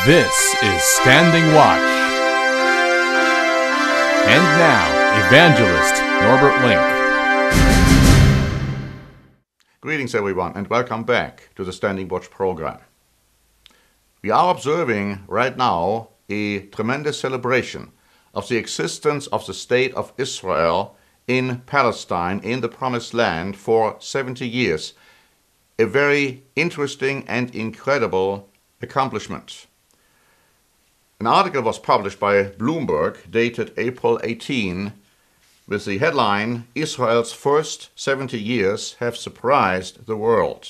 This is Standing Watch. And now, Evangelist Norbert Link. Greetings everyone and welcome back to the Standing Watch program. We are observing right now a tremendous celebration of the existence of the state of Israel in Palestine, in the Promised Land, for 70 years. A very interesting and incredible accomplishment. An article was published by Bloomberg, dated April 18, with the headline, "Israel's first 70 years have surprised the world."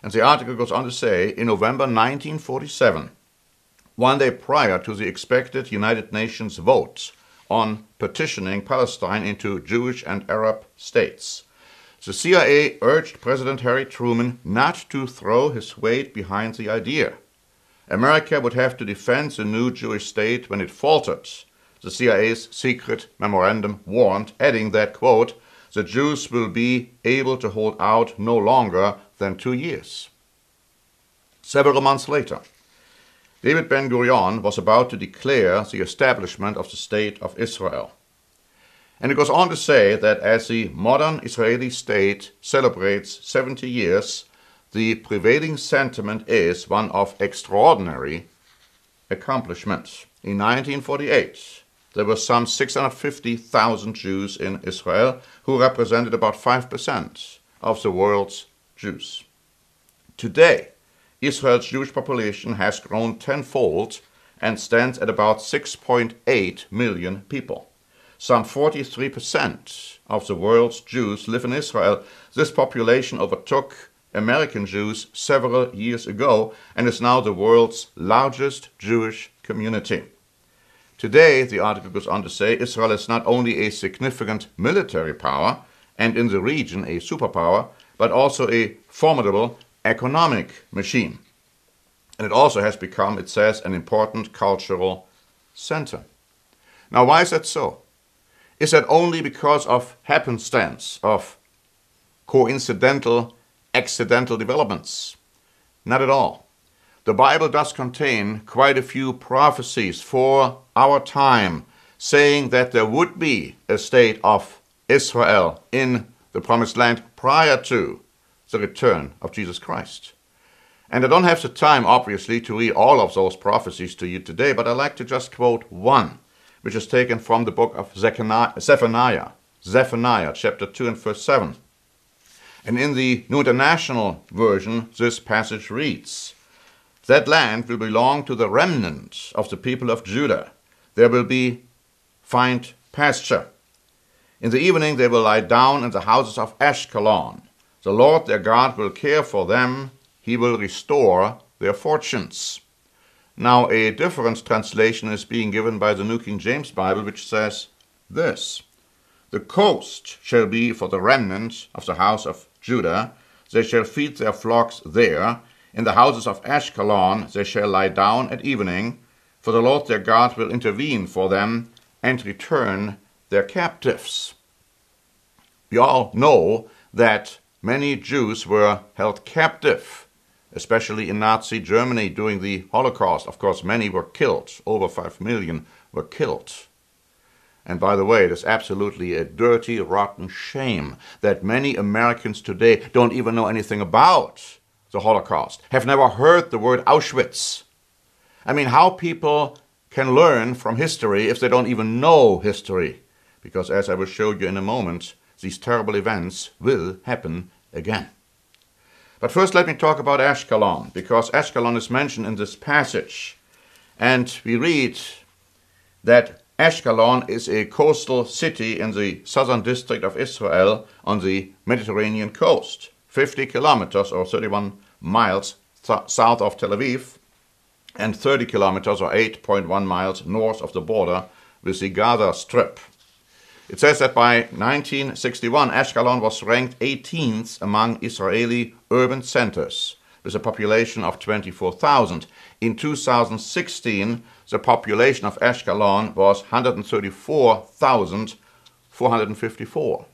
And the article goes on to say, in November 1947, one day prior to the expected United Nations vote on partitioning Palestine into Jewish and Arab states, the CIA urged President Harry Truman not to throw his weight behind the idea. America would have to defend the new Jewish state when it faltered. The CIA's secret memorandum warned, adding that, quote, "the Jews will be able to hold out no longer than 2 years." Several months later, David Ben-Gurion was about to declare the establishment of the State of Israel. And it goes on to say that as the modern Israeli state celebrates 70 years, the prevailing sentiment is one of extraordinary accomplishment. In 1948, there were some 650,000 Jews in Israel who represented about 5% of the world's Jews. Today, Israel's Jewish population has grown tenfold and stands at about 6.8 million people. Some 43% of the world's Jews live in Israel. This population overtook American Jews several years ago and is now the world's largest Jewish community. Today, the article goes on to say, Israel is not only a significant military power and in the region a superpower, but also a formidable economic machine. And it also has become, it says, an important cultural center. Now, why is that so? Is that only because of happenstance, of coincidental, accidental developments? Not at all. The Bible does contain quite a few prophecies for our time, saying that there would be a state of Israel in the Promised Land prior to the return of Jesus Christ. And I don't have the time, obviously, to read all of those prophecies to you today, but I'd like to just quote one, which is taken from the book of Zephaniah, chapter 2 and verse 7. And in the New International Version, this passage reads, "That land will belong to the remnant of the people of Judah. There will be find pasture. In the evening they will lie down in the houses of Ashkelon. The Lord their God will care for them. He will restore their fortunes." Now, a different translation is being given by the New King James Bible, which says this, "The coast shall be for the remnant of the house of Judah. They shall feed their flocks there. In the houses of Ashkelon they shall lie down at evening, for the Lord their God will intervene for them and return their captives." We all know that many Jews were held captive, especially in Nazi Germany during the Holocaust. Of course, many were killed. Over 5 million were killed. And by the way, it is absolutely a dirty, rotten shame that many Americans today don't even know anything about the Holocaust, have never heard the word Auschwitz. I mean, how people can learn from history if they don't even know history? Because as I will show you in a moment, these terrible events will happen again. But first let me talk about Ashkelon, because Ashkelon is mentioned in this passage. And we read that Ashkelon is a coastal city in the southern district of Israel on the Mediterranean coast, 50 kilometers or 31 miles south of Tel Aviv, and 30 kilometers or 8.1 miles north of the border with the Gaza Strip. It says that by 1961, Ashkelon was ranked 18th among Israeli urban centers, with a population of 24,000. In 2016, the population of Ashkelon was 134,454.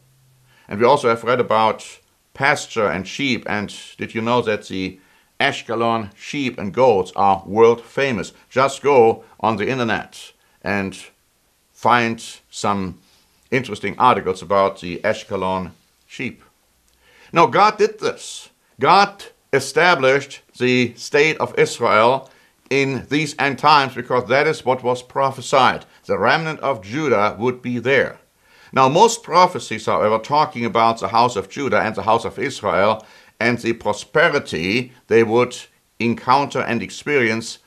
And we also have read about pasture and sheep, and did you know that the Ashkelon sheep and goats are world famous. Just go on the internet and find some interesting articles about the Ashkelon sheep. Now, God did this. God established the state of Israel in these end times because that is what was prophesied. The remnant of Judah would be there. Now, most prophecies, however, talking about the house of Judah and the house of Israel and the prosperity they would encounter and experience,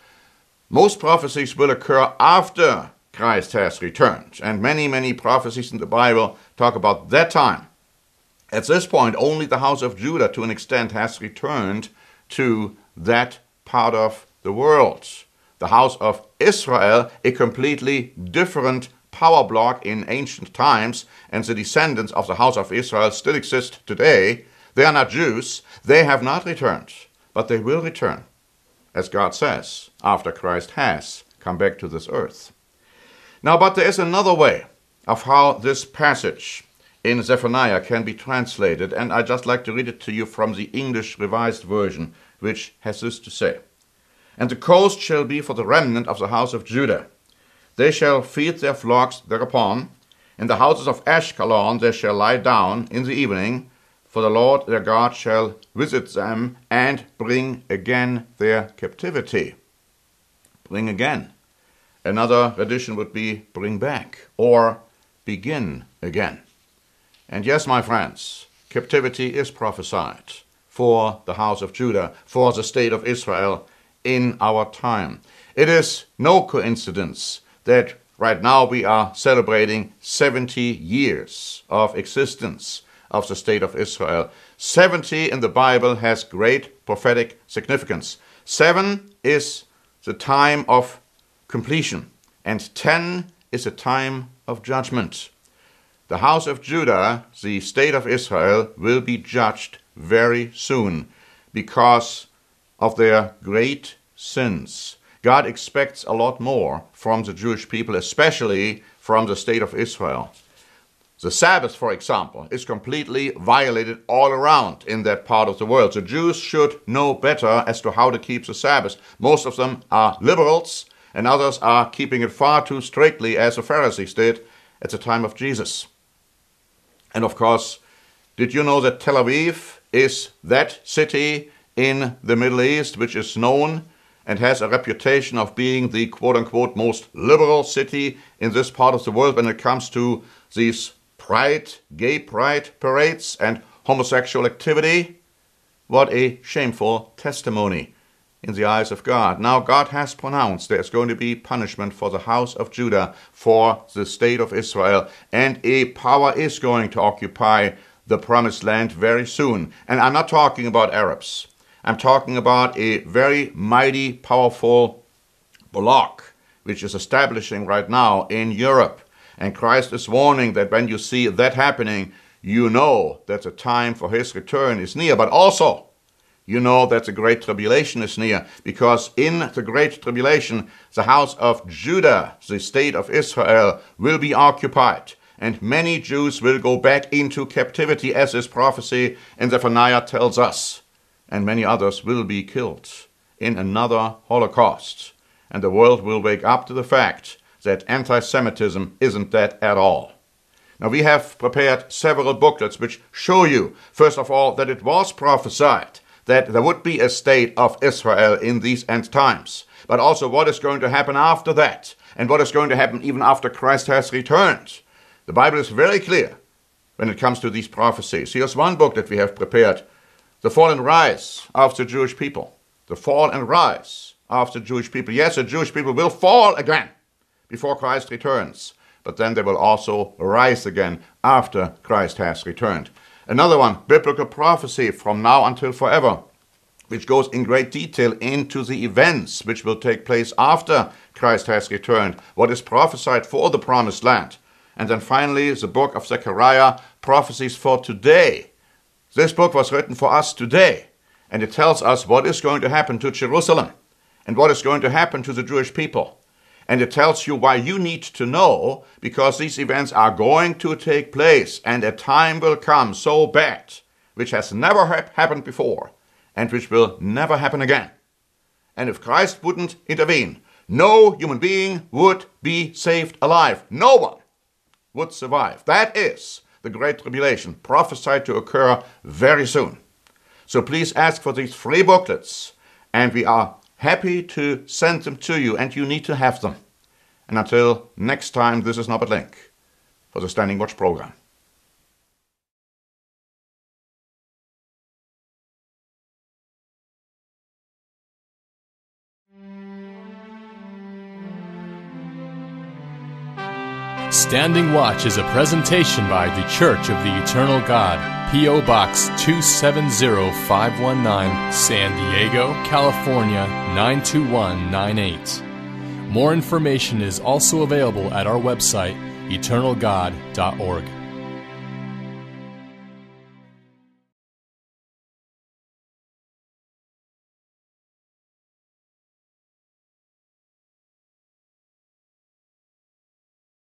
most prophecies will occur after Christ has returned. And many, many prophecies in the Bible talk about that time. At this point, only the house of Judah, to an extent, has returned to that part of the world. The house of Israel, a completely different power block in ancient times, and the descendants of the house of Israel still exist today. They are not Jews. They have not returned, but they will return, as God says, after Christ has come back to this earth. Now, but there is another way of how this passage in Zephaniah can be translated, and I'd just like to read it to you from the English Revised Version, which has this to say. And the coast shall be for the remnant of the house of Judah. They shall feed their flocks thereupon. In the houses of Ashkelon they shall lie down in the evening, for the Lord their God shall visit them and bring again their captivity. Bring again. Another edition would be bring back or begin again. And yes, my friends, captivity is prophesied for the house of Judah, for the state of Israel in our time. It is no coincidence that right now we are celebrating 70 years of existence of the state of Israel. 70 in the Bible has great prophetic significance. 7 is the time of completion, and 10 is a time of judgment. The house of Judah, the state of Israel, will be judged very soon because of their great sins. God expects a lot more from the Jewish people, especially from the state of Israel. The Sabbath, for example, is completely violated all around in that part of the world. The Jews should know better as to how to keep the Sabbath. Most of them are liberals, and others are keeping it far too strictly, as the Pharisees did at the time of Jesus. And of course, did you know that Tel Aviv is that city in the Middle East which is known and has a reputation of being the quote-unquote most liberal city in this part of the world when it comes to these gay pride parades and homosexual activity? What a shameful testimony in the eyes of God. Now God has pronounced there's going to be punishment for the house of Judah, for the state of Israel, and a power is going to occupy the promised land very soon. And I'm not talking about Arabs. I'm talking about a very mighty, powerful bloc which is establishing right now in Europe. And Christ is warning that when you see that happening, you know that the time for his return is near. But also, you know that the great tribulation is near, because in the great tribulation, the house of Judah, the state of Israel, will be occupied. And many Jews will go back into captivity, as this prophecy in Zephaniah tells us. And many others will be killed in another Holocaust. And the world will wake up to the fact that anti-Semitism isn't that at all. Now, we have prepared several booklets which show you, first of all, that it was prophesied that there would be a state of Israel in these end times, but also what is going to happen after that, and what is going to happen even after Christ has returned. The Bible is very clear when it comes to these prophecies. Here's one book that we have prepared: The Fall and Rise of the Jewish People. The Fall and Rise of the Jewish People. Yes, the Jewish people will fall again before Christ returns, but then they will also rise again after Christ has returned. Another one, Biblical Prophecy from Now Until Forever, which goes in great detail into the events which will take place after Christ has returned, what is prophesied for the promised land. And then finally, the book of Zechariah, Prophecies for Today. This book was written for us today, and it tells us what is going to happen to Jerusalem and what is going to happen to the Jewish people. And it tells you why you need to know, because these events are going to take place, and a time will come so bad, which has never happened before, and which will never happen again. And if Christ wouldn't intervene, no human being would be saved alive. No one would survive. That is the Great Tribulation, prophesied to occur very soon. So please ask for these free booklets, and we are happy to send them to you, and you need to have them. And until next time, this is Norbert Link for the Standing Watch program. Standing Watch is a presentation by The Church of the Eternal God, P.O. Box 270519, San Diego, California 92198. More information is also available at our website, eternalgod.org.